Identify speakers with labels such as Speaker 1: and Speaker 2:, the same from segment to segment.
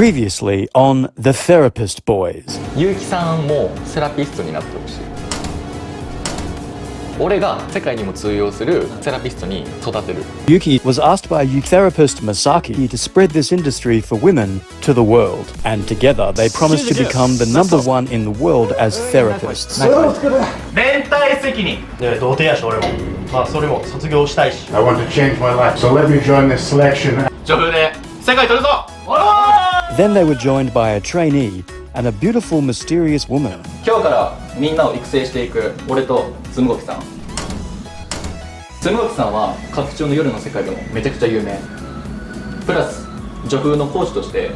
Speaker 1: Previously on The Therapist Boys.
Speaker 2: 結城さんもセラピストになってほしい。俺が世界にも通用するセラピストに育てる。
Speaker 1: Yuki was asked by therapist Masaki to spread this industry for women to the world, and together they promised to become the #1 in the world as therapists.
Speaker 3: 連帯責任で童貞やし俺もまあそれも卒業したいし
Speaker 4: I want to change my life, so let me join this selection.
Speaker 3: 女風で世界取るぞ。
Speaker 1: Then they were joined by a trainee and a beautiful, mysterious woman.
Speaker 2: 今日からみんなを育成していく俺とつむごきさん。つむごきさんは拡張の夜の世界でもめちゃくちゃ有名。プラス女風の講師として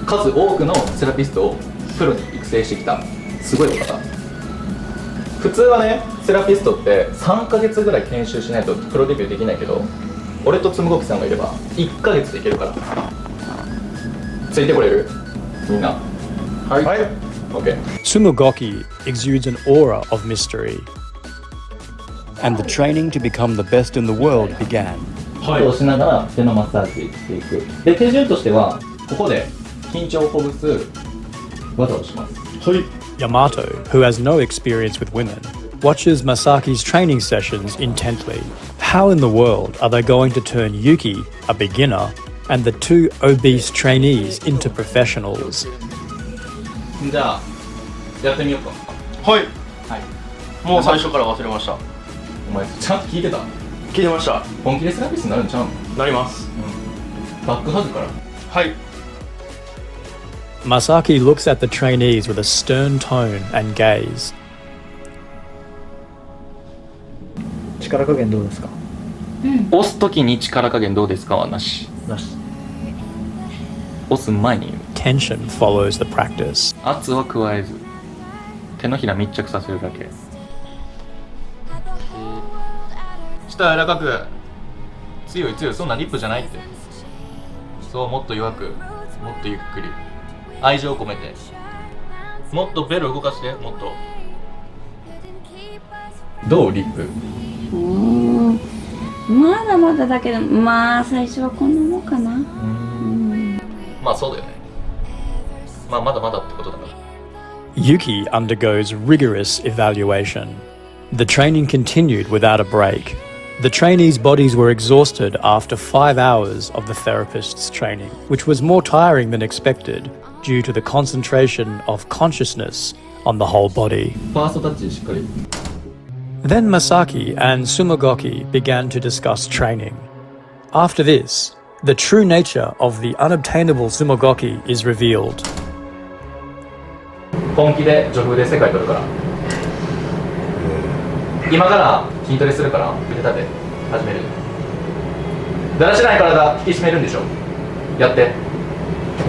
Speaker 2: 数多くのセラピストをプロに育成してきたすごい方。普通はねセラピストって3ヶ月ぐらい研修しないとプロデビューできないけど、俺とつむごきさんがいれば1ヶ月でいけるから。ついてこれる？みんな。はい。はい。OK。
Speaker 1: Sumogoki exudes an aura of mystery, and the training to become the best in the world began.
Speaker 2: をしながら手のマッサージしていく。で、手順としてはここで緊張をほぐす技をします。はい。
Speaker 1: Yamato, who has no experience with women, watches Masaki's training sessions intently. How in the world are they going to turn Yuki, a beginner, and the two obese trainees into professionals?
Speaker 2: じゃあやってみようか。
Speaker 3: はい。
Speaker 2: はい。
Speaker 3: もう最初から忘れました。
Speaker 2: お前ちゃんと聞いてた？
Speaker 3: 聞いてました。
Speaker 2: 本気でセラピストになるんちゃうの？
Speaker 3: なります。
Speaker 2: バックハグから。
Speaker 3: はい。
Speaker 1: Masaki looks at the trainees with a stern tone and gaze.
Speaker 5: 力加減どうですか？
Speaker 2: 押すときに力加減どうですかはなし。
Speaker 5: なし。
Speaker 2: 押す前に言う。
Speaker 1: Tension follows the practice.
Speaker 2: 圧は加えず手のひら密着させるだけ。下柔らかく強い強い、そんなリップじゃないって。そう、もっと弱くもっとゆっくり愛情を込めて、もっとベロ動かして、もっと。どうリップ？
Speaker 6: まだまだだけど、まあ最初はこんなもんかな。
Speaker 2: まあそうだよね。まあまだまだってことだから。
Speaker 1: Yuki undergoes rigorous evaluation. The training continued without a break. The trainees' bodies were exhausted after 5 hours of the therapist's training, which was more tiring than expected due to the concentration of consciousness on the whole body.
Speaker 2: ファーストタッチしっかり。
Speaker 1: Then Masaki and Sumogoki began to discuss training. After this, the true nature of the unobtainable Sumogoki is revealed.
Speaker 2: 本気で女風で世界取るから。今から筋トレするから腕立て始める。だらしない体引き締めるんでしょ。やって。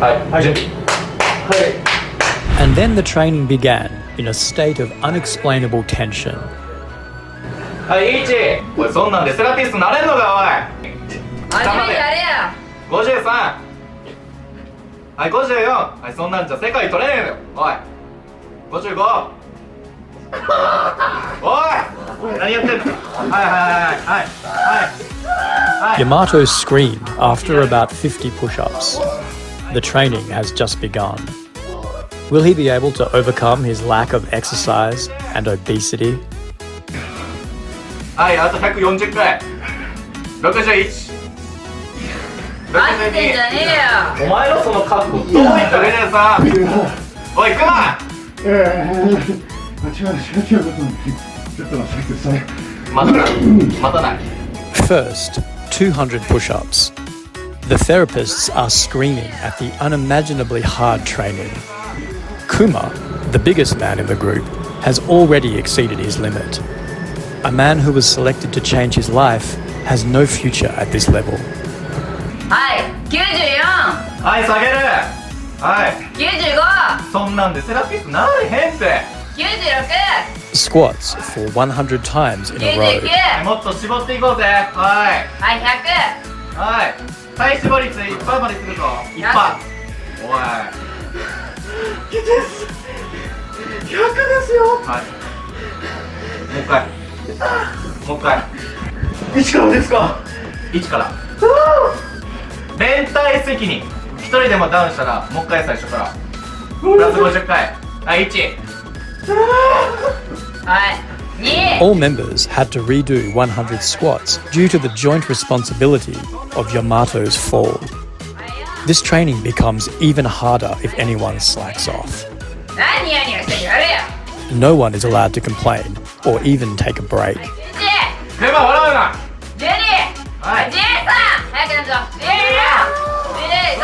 Speaker 2: はい、準備。はい。
Speaker 1: And then the training began in a state of unexplainable tension.
Speaker 2: はい、イーチ。おい、そんなんでセラピストなれんのか、おい。
Speaker 6: 初めてやれや。
Speaker 2: 53。はい、54。はい、そんなんじゃ世界取れねえのよ。おい。55。おい、何やってんの。はい。
Speaker 1: Yamato screamed after about 50 push-ups. The training has just begun. Will he be able to overcome his lack of exercise and obesity?
Speaker 2: はい、あと140回。61。
Speaker 6: 合ってんじゃねえよ。
Speaker 2: お前のその覚悟どういったレジェンさん。おい、行くな。
Speaker 4: 違うことちょっと待ってください。
Speaker 2: 待たない。
Speaker 1: First, 200 push-ups. The therapists are screaming at the unimaginably hard training. Kuma, the biggest man in the group, has already exceeded his limit. A man who was selected to change his life has no future at this level.
Speaker 6: はい、94。
Speaker 2: はい、下げる。はい。
Speaker 6: 95。
Speaker 2: そんなんでセラピストなれへんって。
Speaker 6: 96。
Speaker 1: Squats for 100 times in a row.
Speaker 6: 99。
Speaker 2: もっと絞っていこうぜ。はい。
Speaker 6: はい、100。
Speaker 2: はい。体脂肪率1%までするぞ。1%。おい。100ですよ。はい。もう一回。もう一回。
Speaker 3: 1からですか。
Speaker 2: 1から。連帯責任。1人でもダウンしたらもう一回最初からプラス50回。はい、1。
Speaker 6: はい、2。
Speaker 1: All members had to redo 100 squats due to the joint responsibility of Yamato's fall. This training becomes even harder if anyone slacks off.
Speaker 6: 何ニヤニヤしてやれよ。
Speaker 1: No one is allowed to complain or even take a break.
Speaker 2: クマ笑うな。
Speaker 6: ジェリー、
Speaker 2: はい。
Speaker 6: ジェリーさん、早くやるぞ。ジェリー、ジェリー、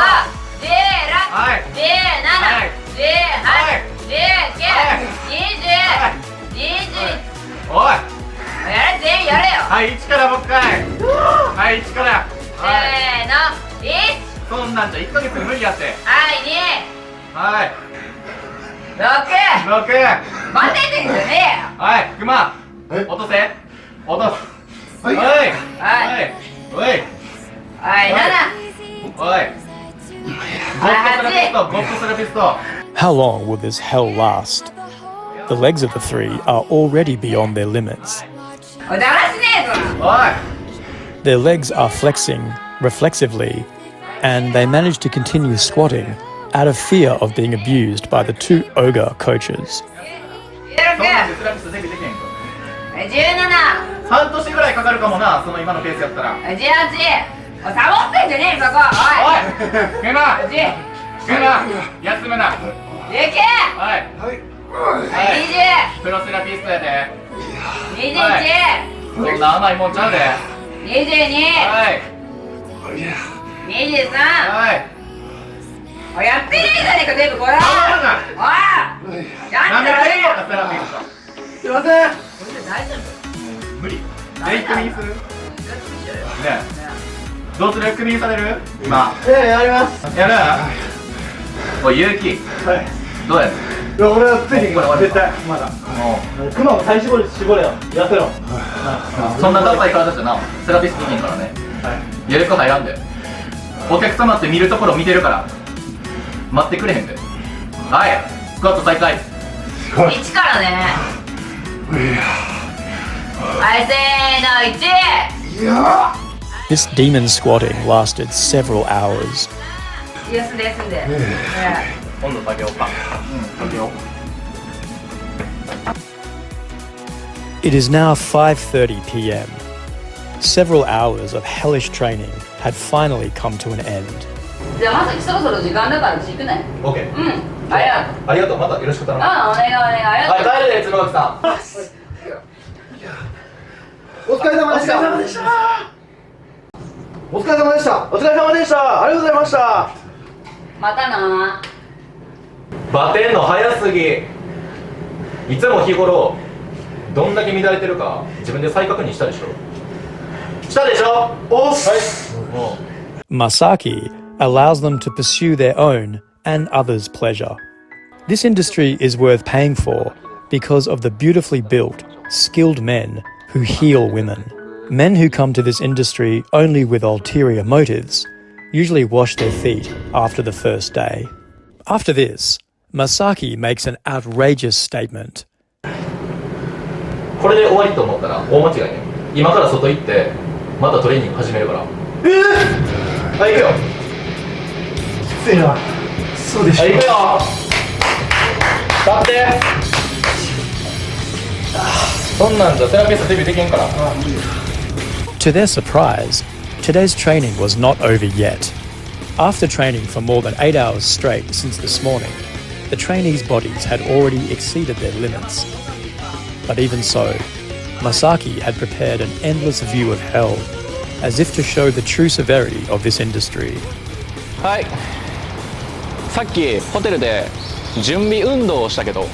Speaker 6: ジェラ、
Speaker 2: はい。
Speaker 6: ジェ7、ジェ8、ジェ9、20、20。
Speaker 2: おい。
Speaker 6: やれ、全員やれよ。
Speaker 2: はい、1からもう一回。はい、1から。
Speaker 6: せーの、1。
Speaker 2: そんなんじゃ1ヶ月で無理やって。
Speaker 6: はい、2。
Speaker 2: はい。
Speaker 6: 6。
Speaker 2: 6。
Speaker 6: 待ててんじゃね
Speaker 2: はい、クマ。落とせ。落とす。おい。はい。
Speaker 6: はい。
Speaker 2: おい。
Speaker 6: えよ。はい、7。
Speaker 2: おい。ゴップセラピスト。
Speaker 1: How long will this hell last? The legs of the three are already beyond their limits.
Speaker 6: おい、だらしねえぞ。
Speaker 2: おい。
Speaker 1: Their legs are flexing reflexively, and they manage to continue squatting out of fear of being abused by the two ogre coaches.
Speaker 2: そうなんで
Speaker 6: 16。
Speaker 2: セラピストできへんか。
Speaker 6: 17。
Speaker 2: 半年ぐらいかかるかもな、その今のペースやったら。
Speaker 6: 18。おい、サボってんじゃねえそこ。おい。
Speaker 2: おい。クマ。クマ。休むな。
Speaker 6: 19。
Speaker 2: はい。
Speaker 6: はい、
Speaker 2: プロセラピストやで。
Speaker 6: 20。
Speaker 2: そんな甘いもんちゃうで。
Speaker 6: 21。
Speaker 2: はい。
Speaker 6: 23。
Speaker 2: はい。
Speaker 6: おい、やってねえじゃねえか全部これ。おい。
Speaker 2: なめてんのかセラピスト。すいません。
Speaker 6: 大丈夫？
Speaker 2: 無理。全員クビにする？ねえ。どうする？クビにされる？今。
Speaker 3: やります。
Speaker 2: やる？おい、ユウキ。
Speaker 3: はい。
Speaker 2: どうや？
Speaker 3: いや、俺はついていきます。絶対。まだ。クマも体脂肪率絞れよ。痩せろ。
Speaker 2: そんなダサい体じゃな、セラピストできんからね。予約入らんで。お客様って見るところ見てるから待ってくれへんで。はい、スクワット再開。
Speaker 6: 1からね。はい、せーの、1。
Speaker 1: This demon squatting lasted several hours.
Speaker 6: 休んで休んで。
Speaker 2: 今度下げようか。下げよう。
Speaker 1: It is now 5:30 p.m. Several hours of hellish training had finally come to an end.
Speaker 6: じゃあまさきそろそろ時間だからうち行くね。
Speaker 2: オッケー。
Speaker 6: うん。ありがとう。
Speaker 2: ありがとう。またよろしく頼む。
Speaker 6: あ、お願いお願い。ありがとう。
Speaker 2: はい、帰るで、鶴巻さん。
Speaker 3: お疲れ様でした。お疲れ様でした。お疲れ様でした。ありがとうございました。
Speaker 6: またな。
Speaker 2: バテんの早すぎ。いつも日頃どんだけ乱れてるか自分で再確認したでしょ。したでしょ。おっ。はい。
Speaker 1: Masaki allows them to pursue their own and others' pleasure. This industry is worth paying for because of the beautifully built, skilled men who heal women. Men who come to this industry only with ulterior motives usually wash their feet after the first day. After this, Masaki makes an outrageous statement.
Speaker 2: これで終わりと思ったら大間違いね。今から外行ってまたトレーニング始めるから。はい、行くよ。
Speaker 3: きついな。そうでしょ。
Speaker 2: はい、行くよ。立って。そんなんじゃセラピストデビューできんから。
Speaker 1: To their surprise, today's training was not over yet. After training for more than 8 hours straight since this morning, the trainees' bodies had already exceeded their limits. But even so, Masaki had prepared an endless view of hell, as if to show the true severity of this industry.
Speaker 7: はい、さっきホテルで準備運動をしたけど、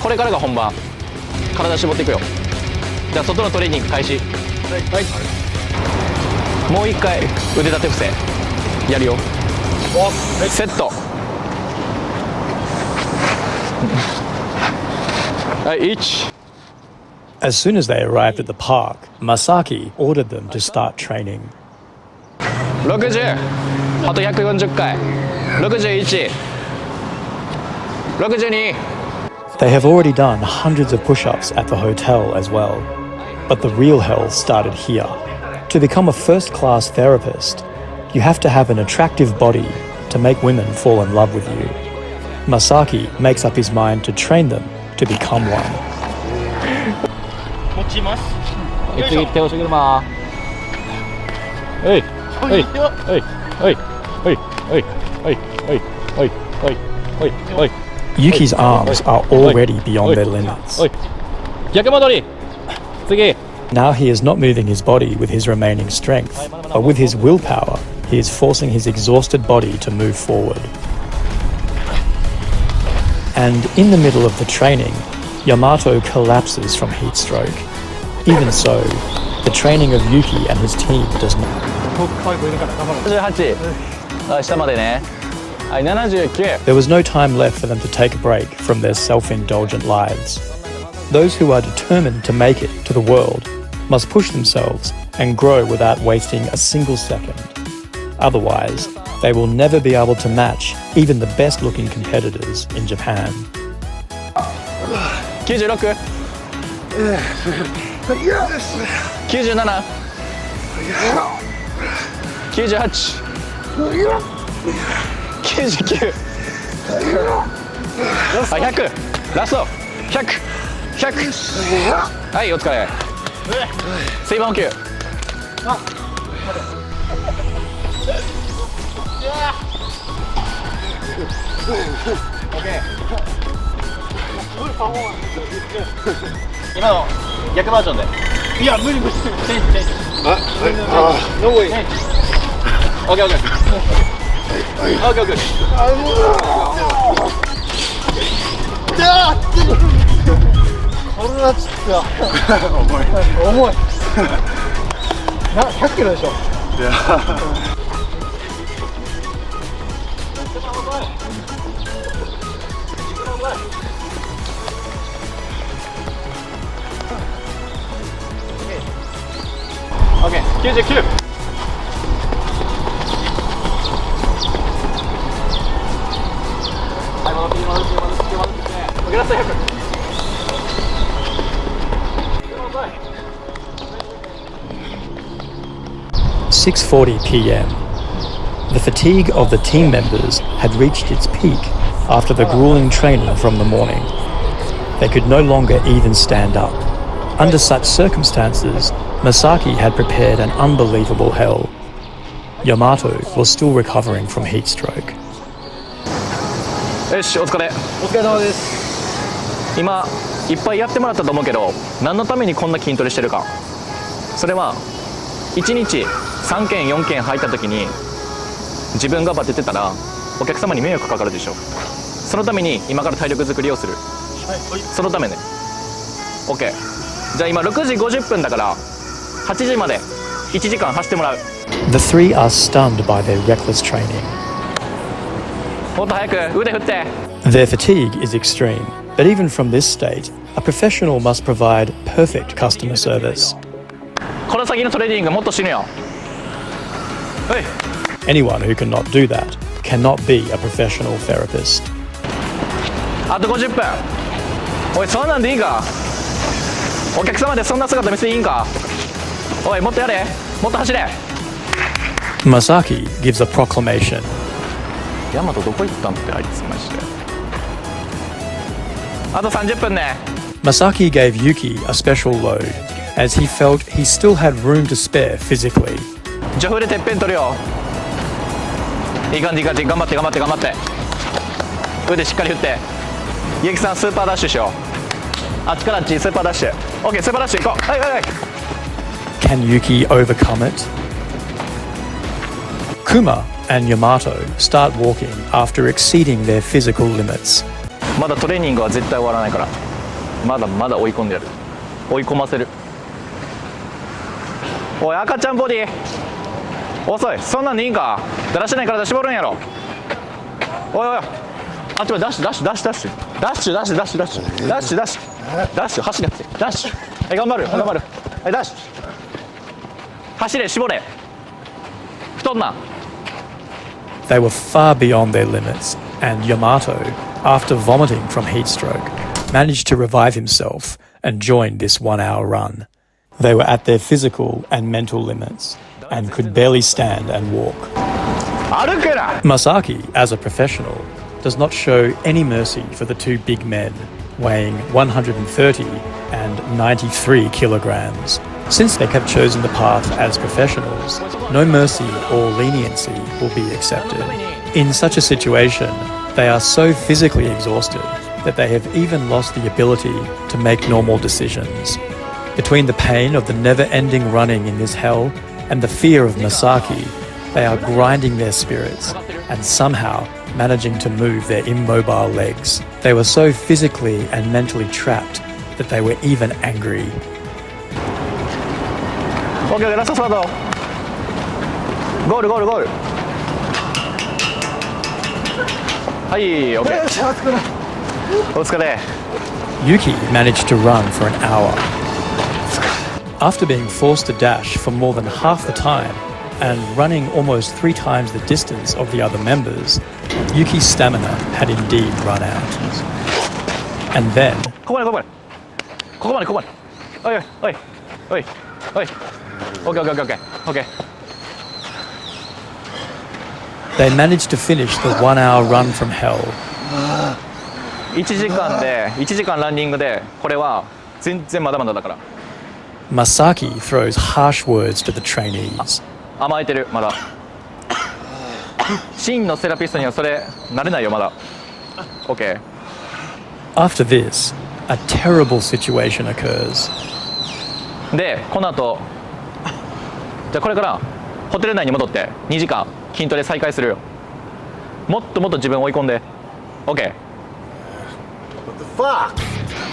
Speaker 7: これからが本番。体絞っていくよ。じゃあ外のトレーニング開始。はい、もう一回腕立て伏せやるよ。セット。はい、1。
Speaker 1: As soon as they arrived at the park, Masaki ordered them to start training.
Speaker 7: 60、あと140回。61、62。
Speaker 1: They have already done hundreds of push-ups at the hotel as well. But the real hell started here. To become a first-class therapist, you have to have an attractive body to make women fall in love with you. Masaki makes up his mind to train them to become one.
Speaker 3: 持ちます。
Speaker 7: 次手押し車。はいはいはいはいはいはいはいはいはい。
Speaker 1: Yuki's arms are already beyond their limits.
Speaker 7: 逆戻り。次。
Speaker 1: Now he is not moving his body with his remaining strength, but with his willpower, he is forcing his exhausted body to move forward. And in the middle of the training, Yamato collapses from heat stroke. Even so, the training of Yuki and his team does not.
Speaker 7: 78。はい、下までね。はい、79。
Speaker 1: There was no time left for them to take a break from their self-indulgent lives. Those who are determined to make it to the world must push themselves and grow without wasting a single second. Otherwise, they will never be able to match even the best-looking competitors in Japan.
Speaker 7: 96。97。98。99。あ、100。ラスト。100。100。はい、お疲れ。水分補給。今の逆バージョンで。
Speaker 3: いや無理無理。チェンジチェンジ。ノーウェイ。オッケーオッケー。オッケーオッケー。これはちょっと重い。100キロでしょ。いや。オッケー、99。はい、戻ってきて。オッケー、ラスト100。
Speaker 1: 6:40 p.m. The fatigue of the team members had reached its peak after the grueling training from the morning. They could no longer even stand up. Under such circumstances, Masaki had prepared an unbelievable hell. Yamato was still recovering from heat stroke.
Speaker 7: よし、お疲れ。
Speaker 3: お疲れ様です。
Speaker 7: 今いっぱいやってもらったと思うけど、何のためにこんな筋トレしてるか。それは1日3件4件入った時に自分がバテてたらお客様に迷惑かかるでしょ。そのために今から体力作りをする。そのためね。 OK。 じゃあ今6時50分だから8時まで1時間走ってもらう。
Speaker 1: The three are stunned by their reckless training.
Speaker 7: もっと早く腕振って。
Speaker 1: Their fatigue is extreme, but even from this state, a professional must provide perfect customer service.
Speaker 7: この先のトレーニングもっと死ぬよ。はい。
Speaker 1: Anyone who cannot do that cannot be a professional therapist.
Speaker 7: あと50分。おい、そんなんでいいか。お客様でそんな姿見せていいんか。おい、もっとやれ。もっと走れ。
Speaker 1: Masaki gives a proclamation.
Speaker 7: ヤマトどこ行ったんってあいつマジで。あと30分ね。
Speaker 1: Masaki gave Yuki a special load, as he felt he still had room to spare physically.
Speaker 7: ジョフでてっぺん取るよ。いい感じいい感じ。頑張って頑張って頑張って。腕しっかり振って。ゆきさんスーパーダッシュしよう。あっちからあっちスーパーダッシュ。 OK、 スーパーダッシュ行こう。はいはいはい。
Speaker 1: Can Yuki overcome it? Kuma and Yamato start walking after exceeding their physical limits.
Speaker 7: まだトレーニングは絶対終わらないから。まだまだ追い込んでやる。追い込ませる。おい、赤ちゃんボディ遅い。そんなんでいいんか。だらしてない体絞るんやろ。おいおい、あっちまでダッシュダッシュダッシュダッシュダッシュダッシュダッシュダッシュダッシュダッシュダッシュ走れってダッシュ。はい、頑張る頑張る。はい、ダッシュ走れ絞れ。太んな。
Speaker 1: They were far beyond their limits, and Yamato, after vomiting from heat stroke, managed to revive himself and join this 1-hour run. They were at their physical and mental limits and could barely stand and walk.
Speaker 7: 歩くな。
Speaker 1: Masaki, as a professional, does not show any mercy for the two big men, weighing 130 and 93 kilograms. Since they have chosen the path as professionals, no mercy or leniency will be accepted. In such a situation, they are so physically exhausted that they have even lost the ability to make normal decisions. Between the pain of the never-ending running in this hell and the fear of Masaki, they are grinding their spirits and somehow managing to move their immobile legs. They were so physically and mentally trapped that they were even angry.
Speaker 7: OK、ラストスパート。ゴールゴールゴール。はい、OK。お疲れ。
Speaker 1: Yuki managed to run for an hour. After being forced to dash for more than half the time and running almost 3 times the distance of the other members, Yuki's stamina had indeed run out. And then...
Speaker 7: ここまでここまで。ここまでここまで。おいおいおいおいおい。OK OK OK OK。They
Speaker 1: managed to finish the 1-hour run from hell.
Speaker 7: 1時間で1時間ランニングでこれは全然まだまだだから。
Speaker 1: Masaki throws harsh words to the trainees.
Speaker 7: 甘えてるまだ。真のセラピストにはそれなれないよまだ。OK。
Speaker 1: After this, a terrible situation occurs.
Speaker 7: でこの後じゃあこれからホテル内に戻って2時間筋トレ再開するよ。もっともっと自分を追い込んで OK。
Speaker 4: What the fuck?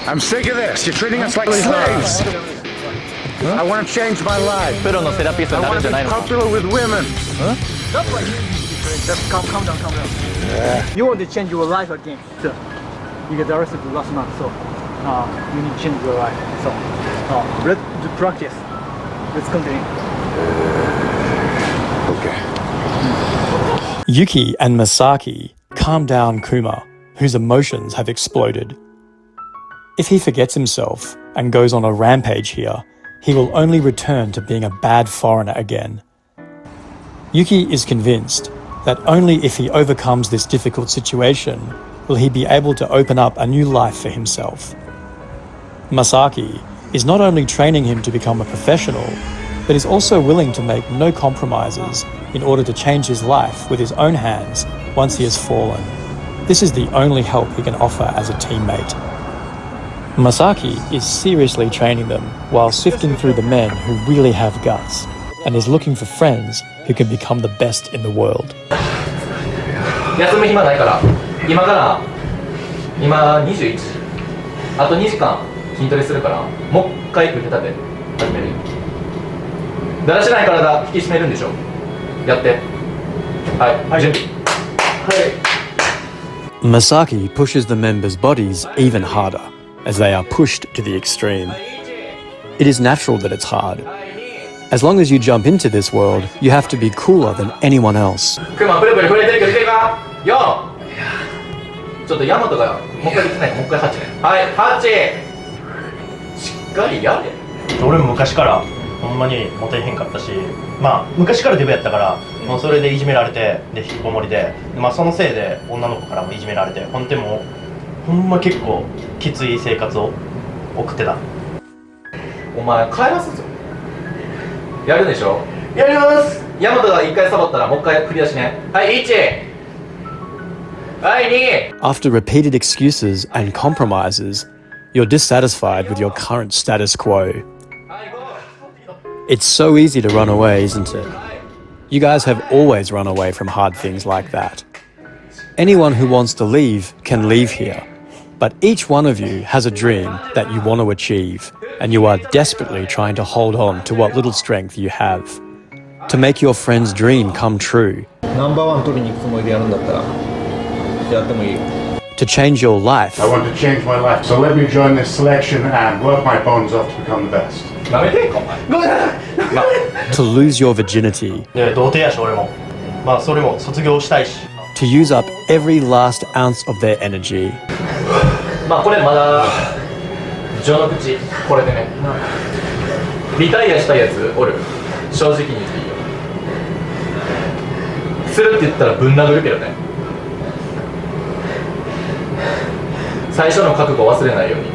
Speaker 4: I'm sick of this. You're treating us like slaves. I want to change my life.
Speaker 7: プロのセラピストになるんじゃないのか。
Speaker 4: Popular with women.
Speaker 5: That's why just calm down. You want to change your life again. So, you get arrested last month, so you need to change your life. So, let's do practice. Let's continue.
Speaker 4: Okay.
Speaker 1: Yuki and Masaki calm down Kuma, whose emotions have exploded. If he forgets himself and goes on a rampage here, he will only return to being a bad foreigner again. Yuki is convinced that only if he overcomes this difficult situation will he be able to open up a new life for himself. Masaki is not only training him to become a professional, but is also willing to make no compromises in order to change his life with his own hands once he has fallen. This is the only help he can offer as a teammate. Masaki is seriously training them while sifting through the men who really have guts and is looking for friends who can become the best in the world.
Speaker 2: 休む暇ないから今21時あと2時間筋トレするからもう一回腕立て始めるよ。だらしない体引き締めるんでしょ。やってはい、準備はい。
Speaker 1: Masaki pushes the members' bodies even harder as they are pushed to the extreme. It is natural that it's hard. As long as you jump into this world, you have to be cooler than anyone else.
Speaker 2: クマプルプル震えてるけど出てるかよ。ちょっとヤマトがもう一回できないかもう一回8ね。はい8。しっかりやれ。
Speaker 8: 俺も昔からほんまにモテへんかったし、まあ昔からデブやったから、もうそれでいじめられて、で引きこもりで、まあそのせいで女の子からもいじめられて、ほんでもほんま結構きつい生活を送ってた。
Speaker 2: お前帰らすぞ。やるでしょ。
Speaker 8: やります。
Speaker 2: ヤマトが一回サボったらもう一回繰り出しね。はい1。はい2。
Speaker 1: After repeated excuses and compromises, you're dissatisfied with your current status quo. It's so easy to run away, isn't it? You guys have always run away from hard things like that. Anyone who wants to leave can leave here, but each one of you has a dream that you want to achieve, and you are desperately trying to hold on to what little strength you have. To make your friend's dream come true.
Speaker 5: ナンバーワン取りに行くつもりでやるんだったらやってもいいよ。
Speaker 1: To change your life.
Speaker 4: I want to change my life, so let me join this selection and work my bones off to become the best.
Speaker 2: なめてんかお前。
Speaker 1: To lose your virginity.
Speaker 8: で童貞やし俺も、まあそれも卒業したいし。
Speaker 1: To use up every last ounce of their energy.
Speaker 2: まあこれまだ序の口これでね。リタイアしたいやつおる。正直に言っていいよ。するって言ったらぶん殴るけどね。最初の覚悟忘れないように。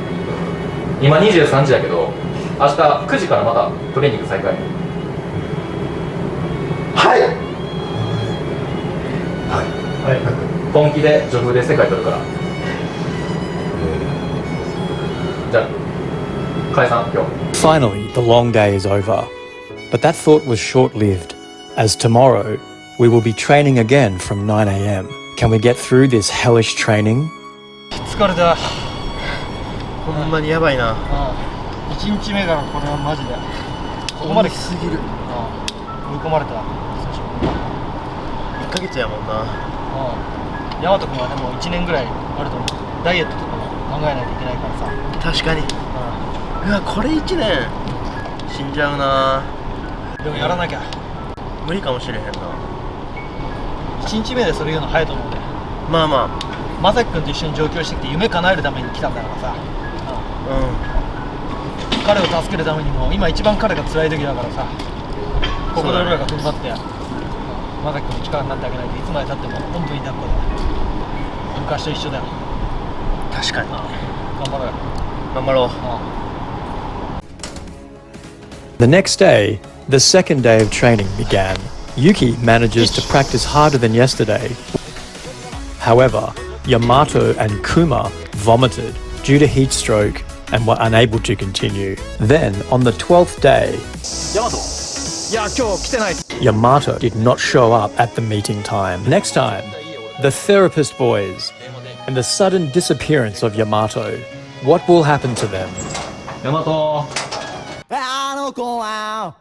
Speaker 2: 今23時だけど、明日9時からまたトレーニング再開。
Speaker 4: はい
Speaker 2: はい、本気でジョグで世界取るから。じゃあ解散今日。
Speaker 1: Finally, the long day is over. But that thought was short-lived, as tomorrow we will be training again from 9 a.m. Can we get through this hellish training?
Speaker 5: 疲れた。
Speaker 8: ほんまにやばいな。
Speaker 5: 1日目からこれはマジでここまできすぎる。追い込まれた。
Speaker 8: 1ヶ月やもんな。
Speaker 5: ヤマト君はでも1年ぐらいあると思う。ダイエットとかも考えないといけないからさ。
Speaker 8: 確かに。うわ、これ1年死んじゃうな。
Speaker 5: でもやらなきゃ
Speaker 8: 無理かもしれへんな。
Speaker 5: 1日目でそれ言うの早いと思うんで。
Speaker 8: まあまあ、
Speaker 5: まさき君と一緒に上京してきて夢叶えるために来たんだからさ、彼を助けるためにも今一番彼が辛い時だからさ、ここで俺らが踏ん張ってまさき君の力になってあげないといつまでたっても本当に抱っこで昔と一緒だよ。
Speaker 8: 確かに。
Speaker 5: 頑張ろうよ。
Speaker 8: 頑張ろう。
Speaker 1: The next day, the second day of training began. Yuki manages to practice harder than yesterday. However, Yamato and Kuma vomited due to heat stroke and were unable to continue. Then, on the 12th day, Yamato did not show up at the meeting time. Next time, the therapist boys and the sudden disappearance of Yamato. What will happen to them?
Speaker 2: ヤマト。
Speaker 9: あの子は